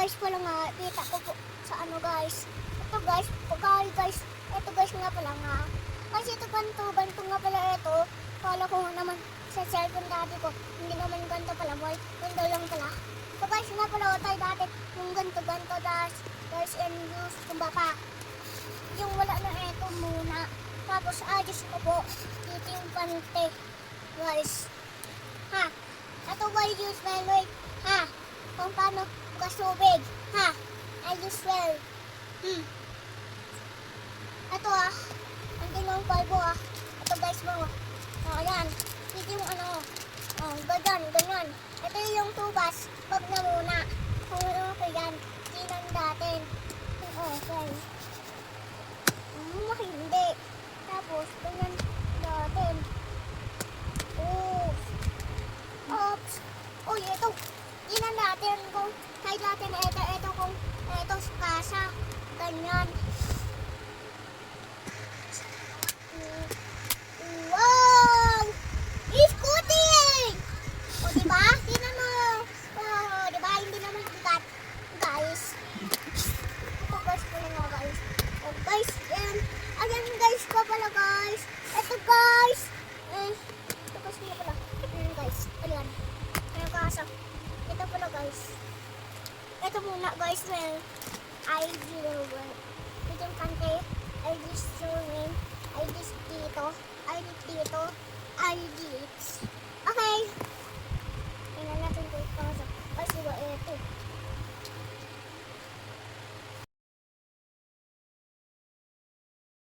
guys pala nga, kita ko po sa ano guys. Ito guys, pagkari guys. Ito guys nga pala nga. Kasi ito ganito nga pala ito. Kala ko naman sa cellphone dati ko. Hindi naman ganito pala boy. Ganito lang pala. So guys nga pala tayo dati. Yung ganito guys and use tumba pa. Yung wala na ito muna. Tapos adjust ko po. Dito yung pante. Guys. Ha? Ito guys use well. Ha? Kung paano bukas tubig. Ha? I use well. Ito andun yung palbo Ito guys mo. Ayan. Dito yung ano. Ganyan. Ito yung tubas. Pag na muna. Kung ano ko yan. Tinan natin. Okay. Hindi. Tapos, ganyan natin. Oops. Uy, ito. Tinan natin kung kahit natin ito kung ito sa kasa. Ganyan. Wow! Scooting! O, diba? Tinan mo. Diba? Hindi naman bigat. Guys. Ito guys ko nga guys. O guys, ayan guys ko pala guys. Ito guys. Ito guys ko pala. Guys. Ayan. Ayan kasa. Ito pala guys. Ito muna guys. Well, I will work. Ito yung kante. I just showing. I just